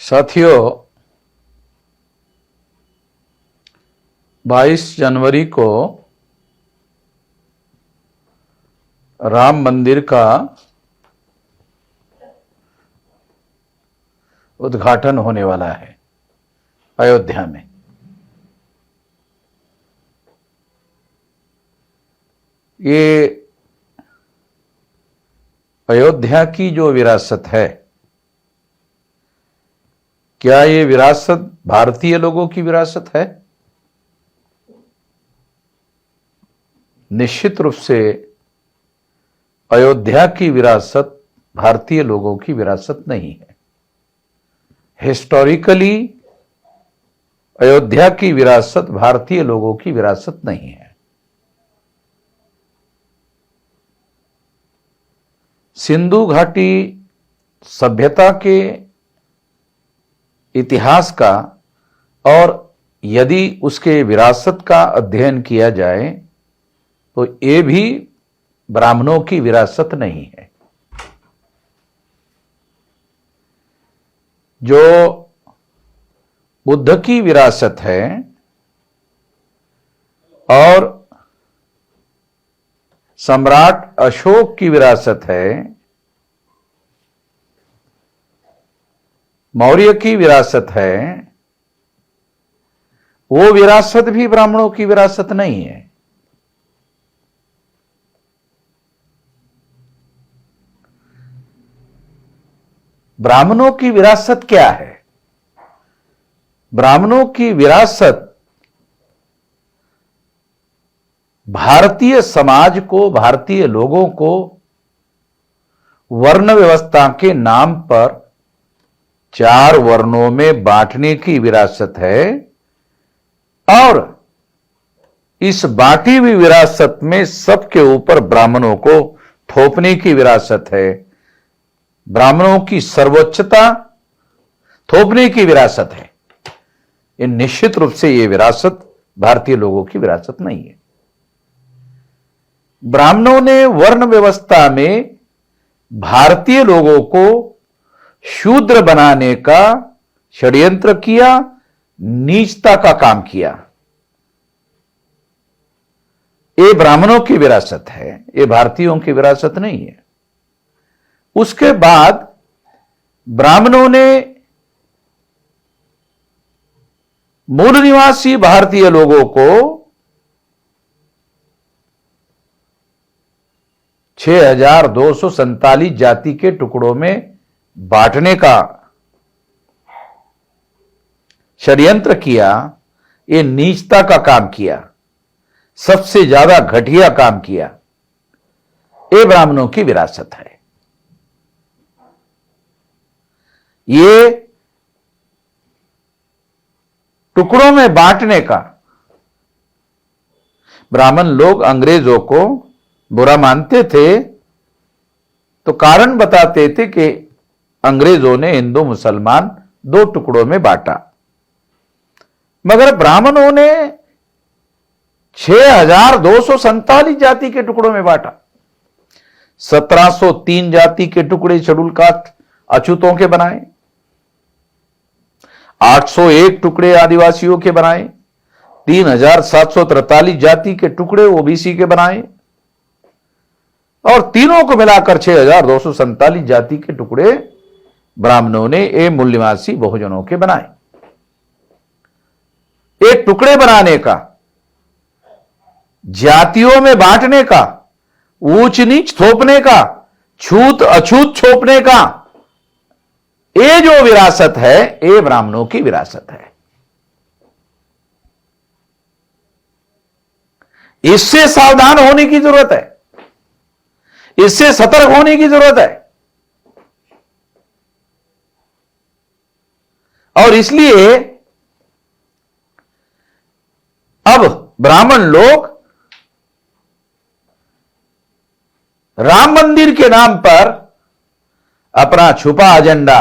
साथियों, 22 जनवरी को राम मंदिर का उद्घाटन होने वाला है अयोध्या में। ये अयोध्या की जो विरासत है, क्या ये विरासत भारतीय लोगों की विरासत है? निश्चित रूप से अयोध्या की विरासत भारतीय लोगों की विरासत नहीं है। हिस्टोरिकली अयोध्या की विरासत भारतीय लोगों की विरासत नहीं है। सिंधु घाटी सभ्यता के इतिहास का और यदि उसके विरासत का अध्ययन किया जाए तो ये भी ब्राह्मणों की विरासत नहीं है। जो बुद्ध की विरासत है और सम्राट अशोक की विरासत है, मौर्य की विरासत है, वो विरासत भी ब्राह्मणों की विरासत नहीं है। ब्राह्मणों की विरासत क्या है? ब्राह्मणों की विरासत भारतीय समाज को, भारतीय लोगों को वर्ण व्यवस्था के नाम पर 4 वर्णों में बांटने की विरासत है और इस बांटी हुई विरासत में सबके ऊपर ब्राह्मणों को थोपने की विरासत है। ब्राह्मणों की सर्वोच्चता थोपने की विरासत है। ये निश्चित रूप से ये विरासत भारतीय लोगों की विरासत नहीं है। ब्राह्मणों ने वर्ण व्यवस्था में भारतीय लोगों को शूद्र बनाने का षड्यंत्र किया, नीचता का काम किया। ये ब्राह्मणों की विरासत है, ये भारतीयों की विरासत नहीं है। उसके बाद ब्राह्मणों ने मूल निवासी भारतीय लोगों को 6247 जाति के टुकड़ों में बांटने का षड्यंत्र किया। ये नीचता का काम किया, सबसे ज्यादा घटिया काम किया। ये ब्राह्मणों की विरासत है। ये टुकड़ों में बांटने का ब्राह्मण लोग अंग्रेजों को बुरा मानते थे तो कारण बताते थे कि अंग्रेजों ने हिंदू मुसलमान 2 टुकड़ों में बांटा, मगर ब्राह्मणों ने 6247 जाति के टुकड़ों में बांटा। 1703 जाति के टुकड़े शेड्यूल कास्ट अछूतों के बनाए, 801 टुकड़े आदिवासियों के बनाए, 3743 जाति के टुकड़े ओबीसी के बनाए और तीनों को मिलाकर 6247 जाति के टुकड़े ब्राह्मणों ने ये मूल्यवासी बहुजनों के बनाए। एक टुकड़े बनाने का, जातियों में बांटने का, ऊंच नीच थोपने का, छूत अछूत छोपने का, ये जो विरासत है ये ब्राह्मणों की विरासत है। इससे सावधान होने की जरूरत है, इससे सतर्क होने की जरूरत है। और इसलिए अब ब्राह्मण लोग राम मंदिर के नाम पर अपना छुपा एजेंडा,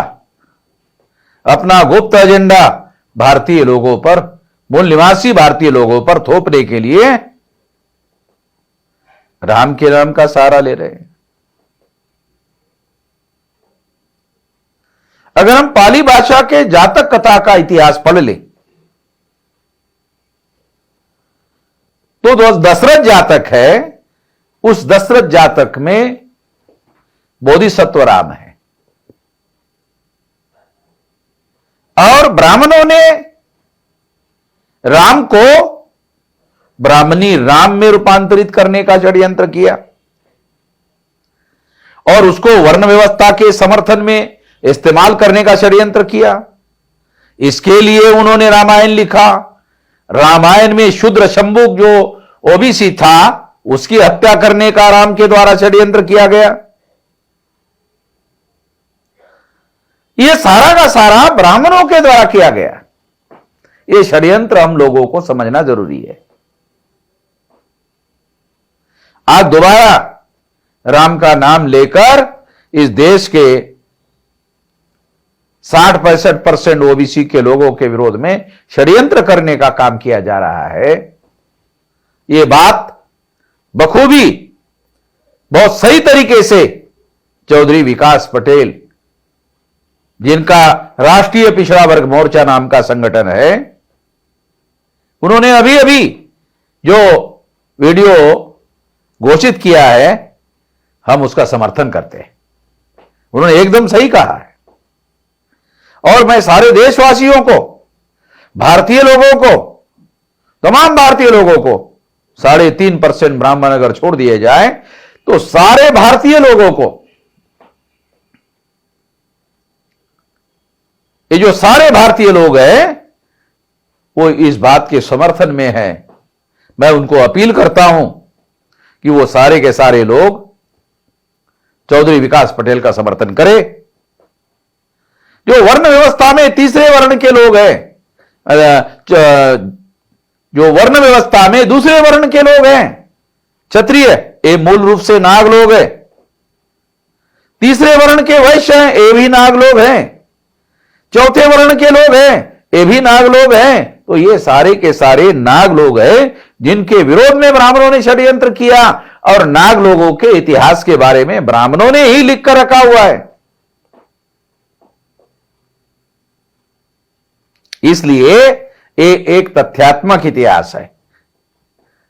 अपना गुप्त एजेंडा भारतीय लोगों पर, मूल निवासी भारतीय लोगों पर थोपने के लिए राम के नाम का सहारा ले रहे हैं। अगर हम पाली भाषा के जातक कथा का इतिहास पढ़ लें तो दशरथ जातक है, उस दशरथ जातक में बोधिसत्व राम है और ब्राह्मणों ने राम को ब्राह्मणी राम में रूपांतरित करने का षड्यंत्र किया और उसको वर्ण व्यवस्था के समर्थन में इस्तेमाल करने का षड्यंत्र किया। इसके लिए उन्होंने रामायण लिखा। रामायण में शूद्र शंभुक जो ओबीसी था उसकी हत्या करने का राम के द्वारा षड्यंत्र किया गया। यह सारा का सारा ब्राह्मणों के द्वारा किया गया। यह षड्यंत्र हम लोगों को समझना जरूरी है। आज दोबारा राम का नाम लेकर इस देश के 60-65% ओबीसी के लोगों के विरोध में षड्यंत्र करने का काम किया जा रहा है। यह बात बखूबी बहुत सही तरीके से चौधरी विकास पटेल, जिनका राष्ट्रीय पिछड़ा वर्ग मोर्चा नाम का संगठन है, उन्होंने अभी अभी जो वीडियो घोषित किया है हम उसका समर्थन करते हैं। उन्होंने एकदम सही कहा है और मैं सारे देशवासियों को, भारतीय लोगों को, तमाम भारतीय लोगों को 3.5% ब्राह्मण अगर छोड़ दिए जाए तो सारे भारतीय लोगों को, ये जो सारे भारतीय लोग हैं वो इस बात के समर्थन में हैं। मैं उनको अपील करता हूं कि वो सारे के सारे लोग चौधरी विकास पटेल का समर्थन करें। जो वर्ण व्यवस्था में तीसरे वर्ण के लोग हैं, जो वर्ण व्यवस्था में दूसरे वर्ण के लोग हैं, क्षत्रिय ये मूल रूप से नाग लोग हैं, तीसरे वर्ण के वैश्य हैं ये भी नाग लोग हैं, चौथे वर्ण के लोग हैं ये भी नाग लोग हैं। तो ये सारे के सारे नाग लोग हैं जिनके विरोध में ब्राह्मणों ने षड्यंत्र किया और नाग लोगों के इतिहास के बारे में ब्राह्मणों ने ही लिख कर रखा हुआ है। इसलिए ये एक तथ्यात्मक इतिहास है।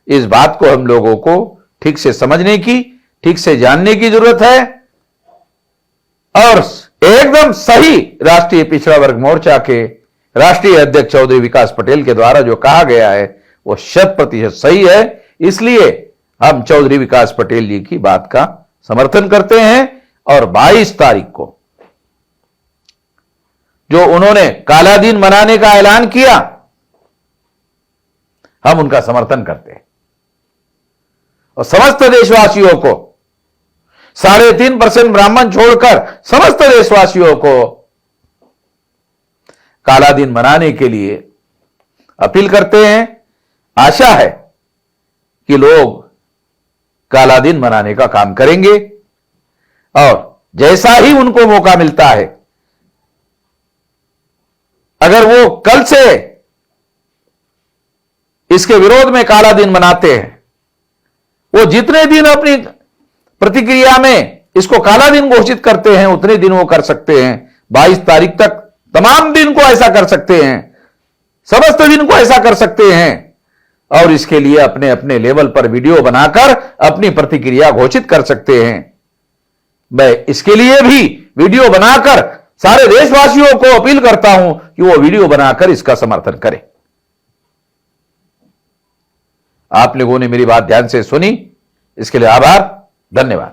इस बात को हम लोगों को ठीक से समझने की, ठीक से जानने की जरूरत है और एकदम सही राष्ट्रीय पिछड़ा वर्ग मोर्चा के राष्ट्रीय अध्यक्ष चौधरी विकास पटेल के द्वारा जो कहा गया है वो 100% सही है। इसलिए हम चौधरी विकास पटेल जी की बात का समर्थन करते हैं और 22 तारीख को जो उन्होंने काला दिन मनाने का ऐलान किया हम उनका समर्थन करते हैं और समस्त देशवासियों को 3.5% ब्राह्मण छोड़कर समस्त देशवासियों को काला दिन मनाने के लिए अपील करते हैं। आशा है कि लोग काला दिन मनाने का काम करेंगे और जैसा ही उनको मौका मिलता है, अगर वो कल से इसके विरोध में काला दिन मनाते हैं, वो जितने दिन अपनी प्रतिक्रिया में इसको काला दिन घोषित करते हैं उतने दिन वो कर सकते हैं। 22 तारीख तक तमाम दिन को ऐसा कर सकते हैं, समस्त दिन को ऐसा कर सकते हैं और इसके लिए अपने अपने लेवल पर वीडियो बनाकर अपनी प्रतिक्रिया घोषित कर सकते हैं। मैं इसके लिए भी वीडियो बनाकर सारे देशवासियों को अपील करता हूं कि वो वीडियो बनाकर इसका समर्थन करें। आप लोगों ने मेरी बात ध्यान से सुनी, इसके लिए आभार, धन्यवाद।